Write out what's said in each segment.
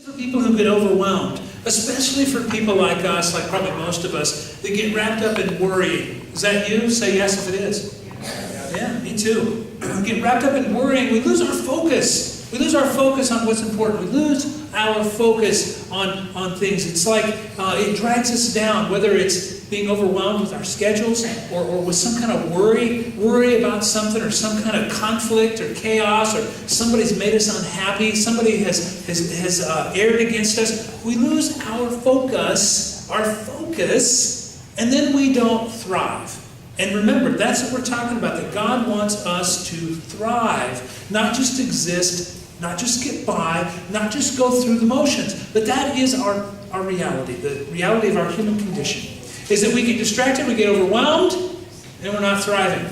For people who get overwhelmed, especially for people like us, like probably most of us, that get wrapped up in worrying. Is that you? Say yes if it is. Yeah, me too. We get wrapped up in worrying. We lose our focus. We lose our focus on what's important. We lose our focus on things. It's like it drags us down, whether it's being overwhelmed with our schedules or with some kind of worry about something or some kind of conflict or chaos or somebody's made us unhappy, somebody has erred against us. We lose our focus, and then we don't thrive. And remember, that's what we're talking about, that God wants us to thrive, not just exist, not just get by, not just go through the motions. But that is our reality, the reality of our human condition, is that we get distracted, we get overwhelmed, and we're not thriving.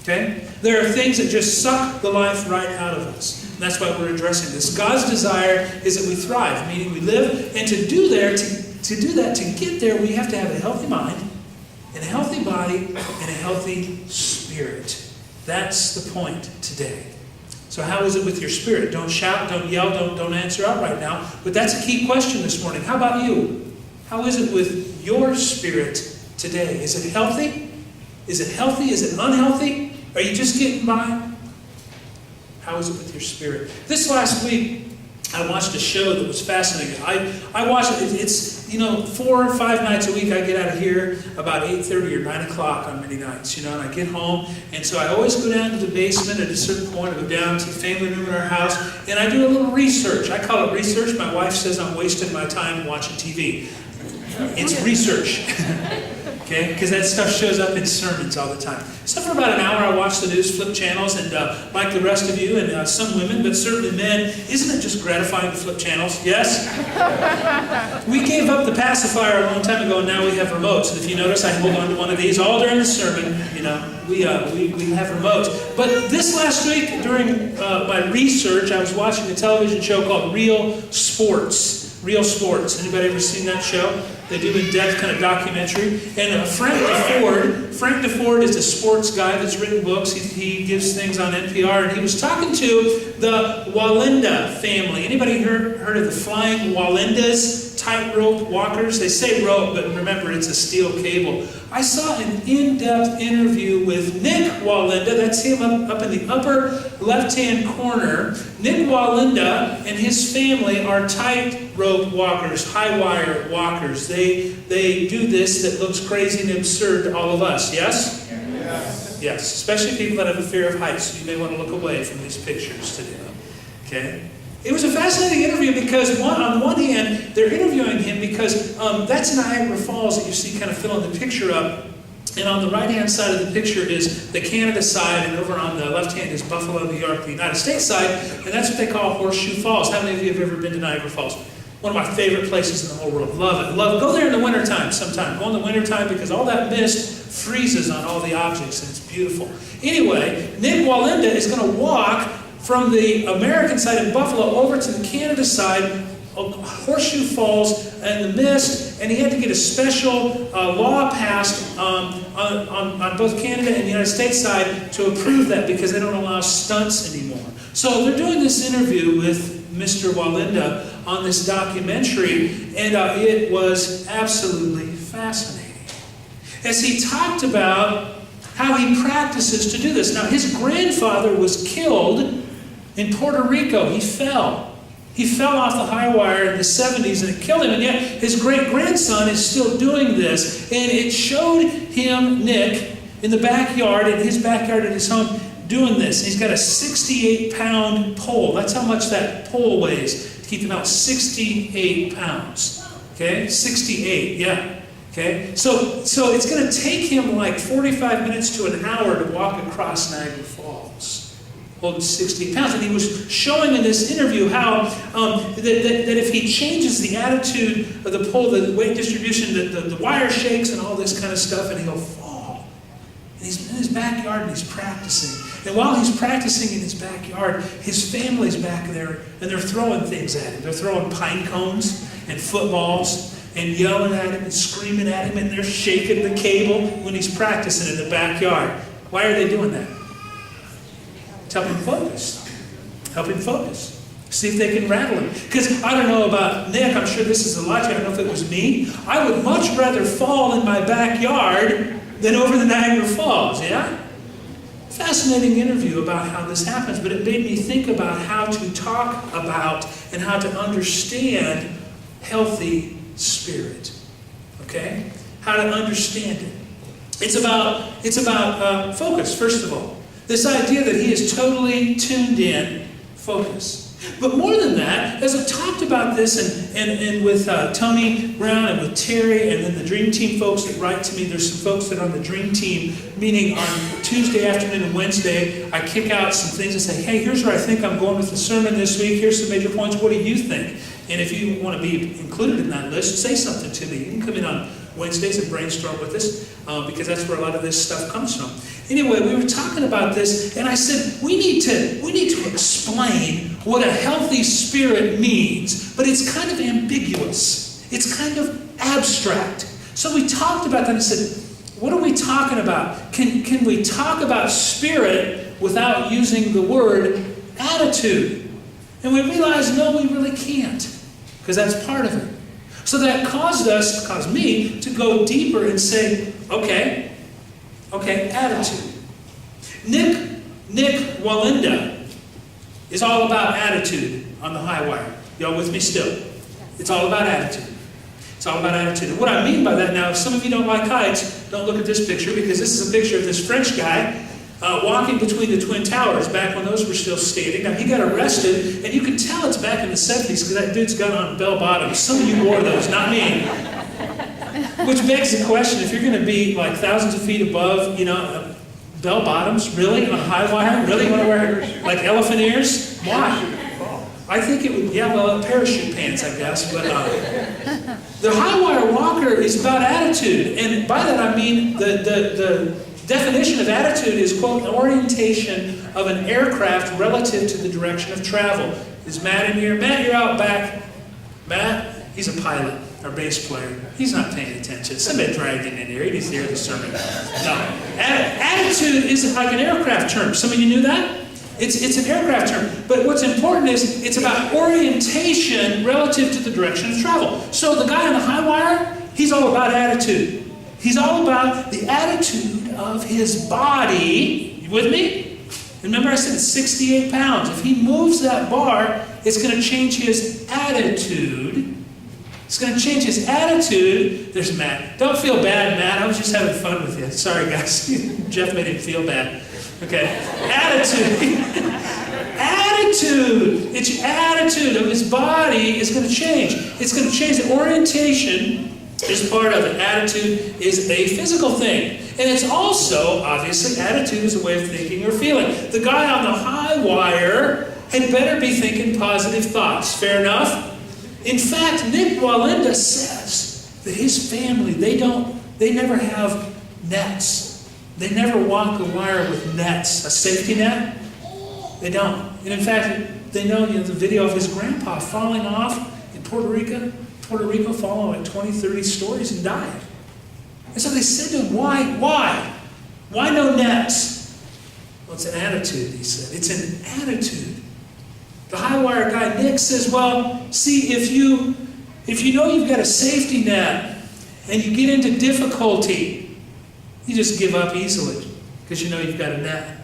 Okay? There are things that just suck the life right out of us. And that's why we're addressing this. God's desire is that we thrive, meaning we live, and to do that, to get there, we have to have a healthy mind, and a healthy body, and a healthy spirit. That's the point today. So how is it with your spirit? Don't shout, don't yell, don't answer out right now. But that's a key question this morning. How about you? How is it with your spirit today? Is it healthy? Is it healthy? Is it unhealthy? Are you just getting by? How is it with your spirit? This last week, I watched a show that was fascinating. I watched it. It's 4 or 5 nights a week. I get out of here about 8:30 or 9 o'clock on many nights, and I get home. And so I always go down to the basement at a certain point. I go down to the family room in our house, and I do a little research. I call it research. My wife says I'm wasting my time watching TV. It's research. Okay? Because that stuff shows up in sermons all the time. So for about an hour I watch the news, flip channels, and like the rest of you, and some women, but certainly men, isn't it just gratifying to flip channels? Yes? We gave up the pacifier a long time ago, and now we have remotes. And if you notice, I hold on to one of these all during the sermon. We have remotes. But this last week, during my research, I was watching a television show called Real Sports. Real Sports. Anybody ever seen that show? They do in-depth kind of documentary. And Frank DeFord is a sports guy that's written books. He gives things on NPR. And he was talking to the Wallenda family. Anybody heard of the flying Wallendas? Tightrope walkers? They say rope, but remember it's a steel cable. I saw an in-depth interview with Nick Wallenda. That's him up in the upper left-hand corner. Nick Wallenda and his family are tightrope walkers, high-wire walkers. They do this that looks crazy and absurd to all of us, yes? Yes. Yes, especially people that have a fear of heights. So you may want to look away from these pictures today. Okay? It was a fascinating interview because on one hand, they're interviewing him because that's Niagara Falls that you see kind of filling the picture up. And on the right-hand side of the picture is the Canada side, and over on the left hand is Buffalo, New York, the United States side, and that's what they call Horseshoe Falls. How many of you have ever been to Niagara Falls? One of my favorite places in the whole world. Love it. Love it. Go there in the wintertime sometime. Go in the wintertime because all that mist freezes on all the objects, and it's beautiful. Anyway, Nick Wallenda is going to walk from the American side in Buffalo over to the Canada side of Horseshoe Falls and the mist, and he had to get a special law passed on both Canada and the United States side to approve that because they don't allow stunts anymore. So they're doing this interview with Mr. Wallenda on this documentary, and it was absolutely fascinating. As he talked about how he practices to do this. Now, his grandfather was killed in Puerto Rico. He fell. He fell off the high wire in the 70s and it killed him. And yet his great-grandson is still doing this. And it showed him, Nick, in the backyard, in his backyard at his home, doing this. He's got a 68-pound pole. That's how much that pole weighs. To keep him out, 68 pounds. Okay? 68, yeah. Okay? So it's going to take him like 45 minutes to an hour to walk across Niagara Falls. Holding 60 pounds. And he was showing in this interview how that if he changes the attitude of the pole, the weight distribution, the wire shakes and all this kind of stuff, and he'll fall. And he's in his backyard and he's practicing. And while he's practicing in his backyard, his family's back there and they're throwing things at him. They're throwing pine cones and footballs and yelling at him and screaming at him, and they're shaking the cable when he's practicing in the backyard. Why are they doing that? To help him focus. Help him focus. See if they can rattle him. Because I don't know about Nick, I'm sure this is a lot. I don't know if it was me. I would much rather fall in my backyard than over the Niagara Falls, yeah? Fascinating interview about how this happens, but it made me think about how to talk about and how to understand healthy spirit. Okay? How to understand it. It's about focus, first of all. This idea that he is totally tuned in, focus. But more than that, as I've talked about this and with Tony Brown and with Terry and then the Dream Team folks that write to me, there's some folks that are on the Dream Team meeting on Tuesday afternoon and Wednesday. I kick out some things and say, hey, here's where I think I'm going with the sermon this week. Here's some major points. What do you think? And if you want to be included in that list, say something to me. You can come in on Wednesdays and brainstorm with us because that's where a lot of this stuff comes from. Anyway, we were talking about this, and I said we need to explain what a healthy spirit means, but it's kind of ambiguous. It's kind of abstract. So we talked about that and said, what are we talking about? Can we talk about spirit without using the word attitude? And we realized, no, we really can't, because that's part of it. So that caused me to go deeper and say, okay, attitude. Nick Wallenda is all about attitude on the high wire. Y'all with me still? It's all about attitude. It's all about attitude. And what I mean by that now, if some of you don't like heights, don't look at this picture, because this is a picture of this French guy walking between the Twin Towers back when those were still standing. Now, he got arrested, and you can tell it's back in the 70s because that dude's got on bell bottoms. Some of you wore those, not me. Which begs the question, if you're going to be like thousands of feet above, bell bottoms, really, on high wire? Really want to wear like elephant ears? Why? I think it would, parachute pants, I guess. But the high wire walker is about attitude. And by that I mean the definition of attitude is, quote, an orientation of an aircraft relative to the direction of travel. Is Matt in here? Matt, you're out back. Matt, he's a pilot, our bass player. He's not paying attention. Somebody dragged him in here. He needs to hear the sermon. No. Attitude is like an aircraft term. Some of you knew that? It's an aircraft term. But what's important is it's about orientation relative to the direction of travel. So the guy on the high wire, he's all about attitude. He's all about the attitude of his body. You with me? Remember I said it's 68 pounds. If he moves that bar, it's going to change his attitude. It's going to change his attitude. There's Matt. Don't feel bad, Matt. I was just having fun with you. Sorry, guys. Jeff made him feel bad. Okay. Attitude. Attitude. It's your attitude of his body is going to change. It's going to change. The orientation is part of it. Attitude is a physical thing. And it's also, obviously, attitude is a way of thinking or feeling. The guy on the high wire had better be thinking positive thoughts. Fair enough? In fact, Nick Wallenda says that his family, they never have nets. They never walk a wire with nets. A safety net? They don't. And in fact, they know the video of his grandpa falling off in Puerto Rico, falling like 20, 30 stories and dying. And so they said to him, why? Why no nets? Well, it's an attitude, he said. It's an attitude. The high wire guy, Nick, says, well, see, if you know you've got a safety net and you get into difficulty, you just give up easily because you know you've got a net.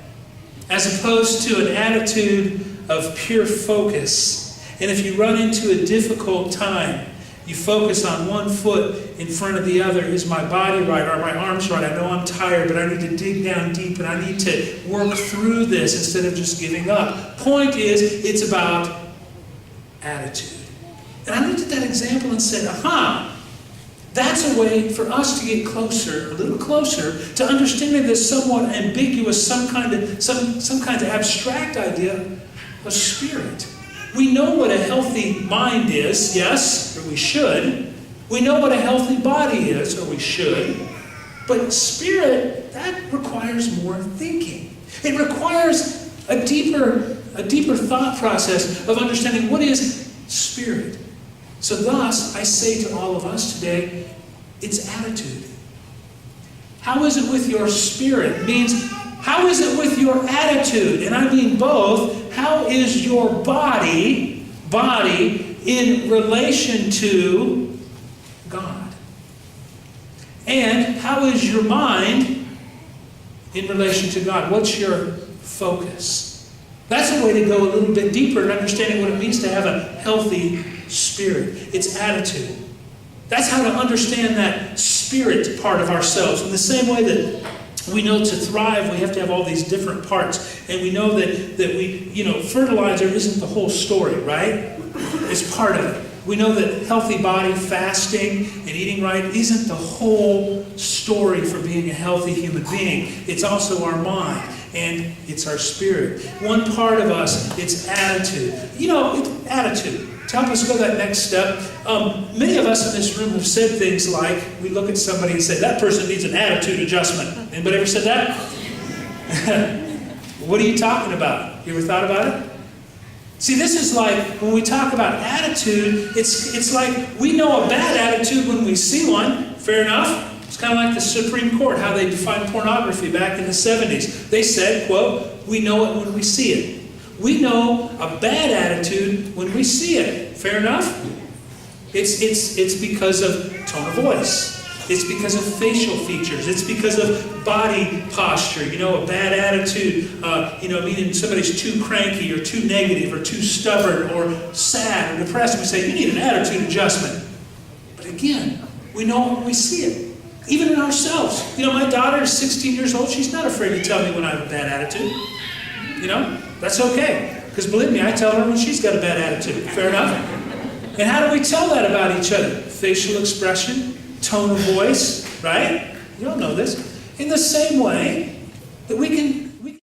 As opposed to an attitude of pure focus. And if you run into a difficult time, you focus on one foot in front of the other. Is my body right? Are my arms right? I know I'm tired, but I need to dig down deep and I need to work through this instead of just giving up. Point is, it's about attitude. And I looked at that example and said, that's a way for us to get closer, a little closer, to understanding this somewhat ambiguous, some kind of abstract idea of spirit. We know what a healthy mind is, yes, or we should. We know what a healthy body is, or we should. But spirit, that requires more thinking. It requires a deeper thought process of understanding what is spirit. So thus, I say to all of us today, it's attitude. How is it with your spirit? Means, how is it with your attitude? And I mean both. How is your body body in relation to God? And how is your mind in relation to God? What's your focus? That's a way to go a little bit deeper in understanding what it means to have a healthy spirit. It's attitude. That's how to understand that spirit part of ourselves. In the same way that we know to thrive, we have to have all these different parts. And we know that fertilizer isn't the whole story, right? It's part of it. We know that healthy body, fasting, and eating right isn't the whole story for being a healthy human being. It's also our mind, and it's our spirit. One part of us, it's attitude. It's attitude. To help us go that next step, many of us in this room have said things like, we look at somebody and say, that person needs an attitude adjustment. Anybody ever said that? What are you talking about? You ever thought about it? See, this is like, when we talk about attitude, it's like we know a bad attitude when we see one. Fair enough? It's kind of like the Supreme Court, how they defined pornography back in the 70s. They said, quote, we know it when we see it. We know a bad attitude when we see it. Fair enough? It's because of tone of voice. It's because of facial features. It's because of body posture. A bad attitude, meaning somebody's too cranky or too negative or too stubborn or sad or depressed. We say, you need an attitude adjustment. But again, we know it when we see it. Even in ourselves. My daughter is 16 years old. She's not afraid to tell me when I have a bad attitude. That's okay. Because believe me, I tell her when she's got a bad attitude. Fair enough? And how do we tell that about each other? Facial expression, tone of voice, right? You all know this. In the same way that we can